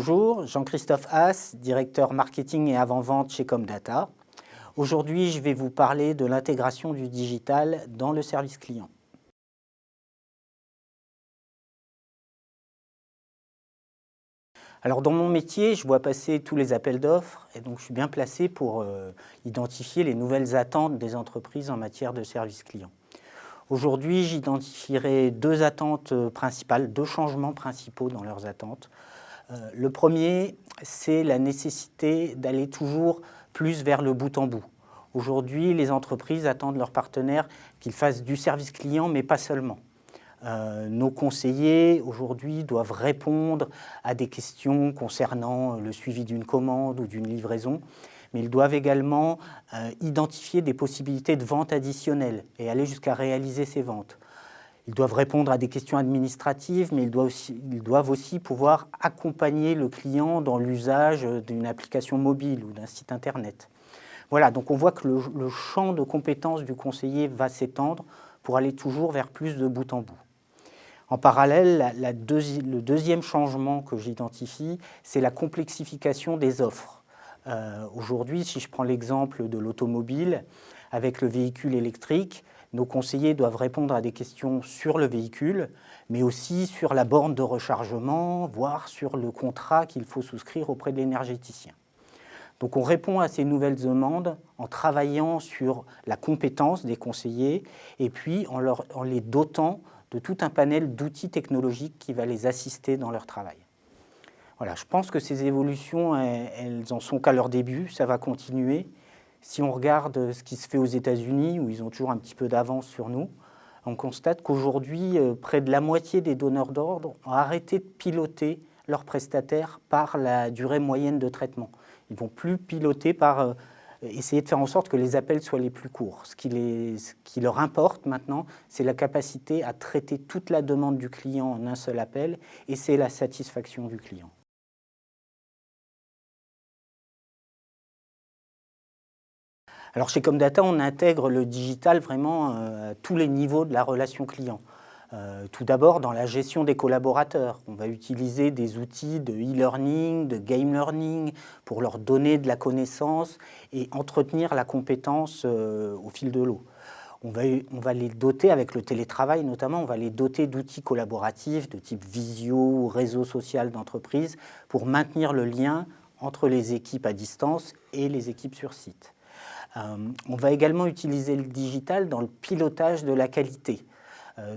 Bonjour, Jean-Christophe Haas, directeur marketing et avant-vente chez Comdata. Aujourd'hui, je vais vous parler de l'intégration du digital dans le service client. Alors dans mon métier, je vois passer tous les appels d'offres et donc je suis bien placé pour identifier les nouvelles attentes des entreprises en matière de service client. Aujourd'hui, j'identifierai deux attentes principales, deux changements principaux dans leurs attentes. Le premier, c'est la nécessité d'aller toujours plus vers le bout en bout. Aujourd'hui, les entreprises attendent leurs partenaires qu'ils fassent du service client, mais pas seulement. Nos conseillers, aujourd'hui, doivent répondre à des questions concernant le suivi d'une commande ou d'une livraison, mais ils doivent également identifier des possibilités de vente additionnelles et aller jusqu'à réaliser ces ventes. Ils doivent répondre à des questions administratives, mais ils doivent aussi pouvoir accompagner le client dans l'usage d'une application mobile ou d'un site internet. Voilà, donc on voit que le champ de compétences du conseiller va s'étendre pour aller toujours vers plus de bout en bout. En parallèle, le deuxième changement que j'identifie, c'est la complexification des offres. Aujourd'hui, si je prends l'exemple de l'automobile, avec le véhicule électrique, nos conseillers doivent répondre à des questions sur le véhicule, mais aussi sur la borne de rechargement, voire sur le contrat qu'il faut souscrire auprès de l'énergéticien. Donc on répond à ces nouvelles demandes en travaillant sur la compétence des conseillers et puis en les dotant de tout un panel d'outils technologiques qui va les assister dans leur travail. Voilà, je pense que ces évolutions, elles en sont qu'à leur début, ça va continuer. Si on regarde ce qui se fait aux États-Unis, où ils ont toujours un petit peu d'avance sur nous, on constate qu'aujourd'hui, près de la moitié des donneurs d'ordre ont arrêté de piloter leurs prestataires par la durée moyenne de traitement. Ils ne vont plus piloter par essayer de faire en sorte que les appels soient les plus courts. Ce qui leur importe maintenant, c'est la capacité à traiter toute la demande du client en un seul appel, et c'est la satisfaction du client. Alors chez Comdata, on intègre le digital vraiment à tous les niveaux de la relation client. Tout d'abord, dans la gestion des collaborateurs, on va utiliser des outils de e-learning, de game learning pour leur donner de la connaissance et entretenir la compétence au fil de l'eau. On va les doter, avec le télétravail notamment, on va les doter d'outils collaboratifs de type visio ou réseau social d'entreprise pour maintenir le lien entre les équipes à distance et les équipes sur site. On va également utiliser le digital dans le pilotage de la qualité.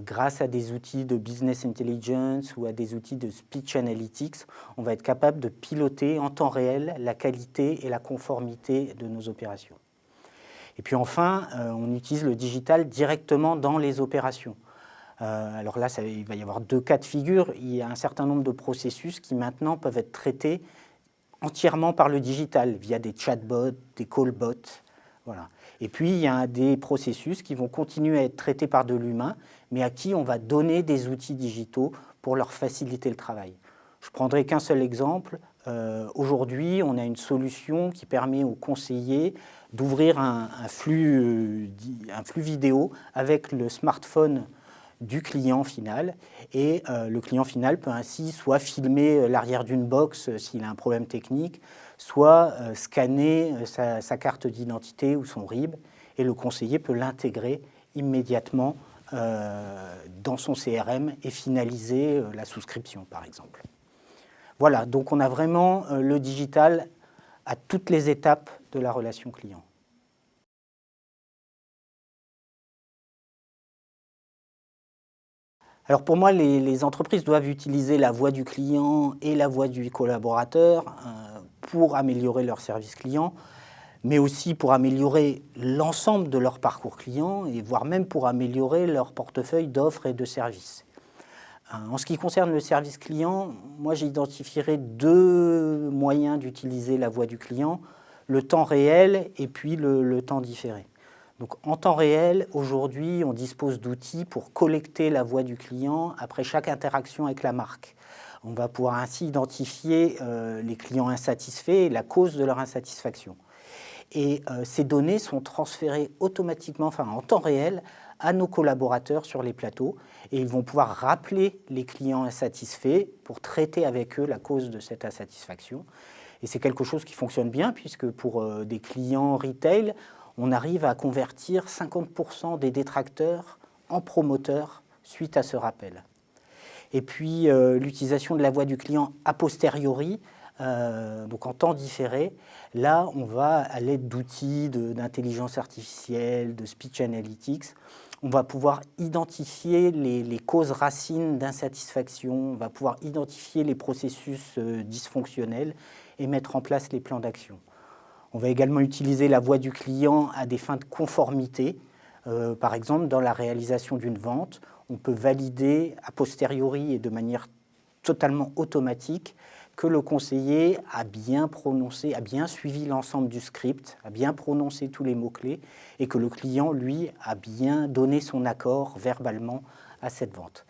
Grâce à des outils de business intelligence ou à des outils de speech analytics, on va être capable de piloter en temps réel la qualité et la conformité de nos opérations. Et puis enfin, on utilise le digital directement dans les opérations. Alors là, il va y avoir deux cas de figure. Il y a un certain nombre de processus qui maintenant peuvent être traités entièrement par le digital, via des chatbots, des callbots. Voilà. Et puis, il y a des processus qui vont continuer à être traités par de l'humain, mais à qui on va donner des outils digitaux pour leur faciliter le travail. Je ne prendrai qu'un seul exemple. Aujourd'hui, on a une solution qui permet aux conseillers d'ouvrir un flux vidéo avec le smartphone du client final. Et le client final peut ainsi soit filmer l'arrière d'une box s'il a un problème technique, soit scanner sa carte d'identité ou son RIB, et le conseiller peut l'intégrer immédiatement dans son CRM et finaliser la souscription, par exemple. Voilà, donc on a vraiment le digital à toutes les étapes de la relation client. Alors pour moi, les entreprises doivent utiliser la voix du client et la voix du collaborateur pour améliorer leur service client, mais aussi pour améliorer l'ensemble de leur parcours client et voire même pour améliorer leur portefeuille d'offres et de services. En ce qui concerne le service client, moi j'identifierai deux moyens d'utiliser la voix du client, le temps réel et puis le temps différé. Donc, en temps réel, aujourd'hui, on dispose d'outils pour collecter la voix du client après chaque interaction avec la marque. On va pouvoir ainsi identifier les clients insatisfaits et la cause de leur insatisfaction. Et ces données sont transférées automatiquement, en temps réel, à nos collaborateurs sur les plateaux et ils vont pouvoir rappeler les clients insatisfaits pour traiter avec eux la cause de cette insatisfaction. Et c'est quelque chose qui fonctionne bien puisque pour des clients retail, on arrive à convertir 50% des détracteurs en promoteurs suite à ce rappel. Et puis l'utilisation de la voix du client a posteriori, donc en temps différé, là on va à l'aide d'outils d'intelligence artificielle, de speech analytics, on va pouvoir identifier les causes racines d'insatisfaction, on va pouvoir identifier les processus dysfonctionnels et mettre en place les plans d'action. On va également utiliser la voix du client à des fins de conformité. Par exemple, dans la réalisation d'une vente, on peut valider a posteriori et de manière totalement automatique que le conseiller a bien prononcé, a bien suivi l'ensemble du script, a bien prononcé tous les mots-clés et que le client, lui, a bien donné son accord verbalement à cette vente.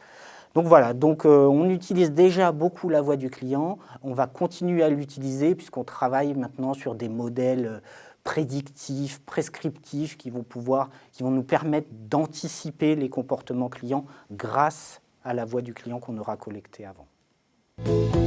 Donc voilà, on utilise déjà beaucoup la voix du client, on va continuer à l'utiliser puisqu'on travaille maintenant sur des modèles prédictifs, prescriptifs qui vont nous permettre d'anticiper les comportements clients grâce à la voix du client qu'on aura collectée avant.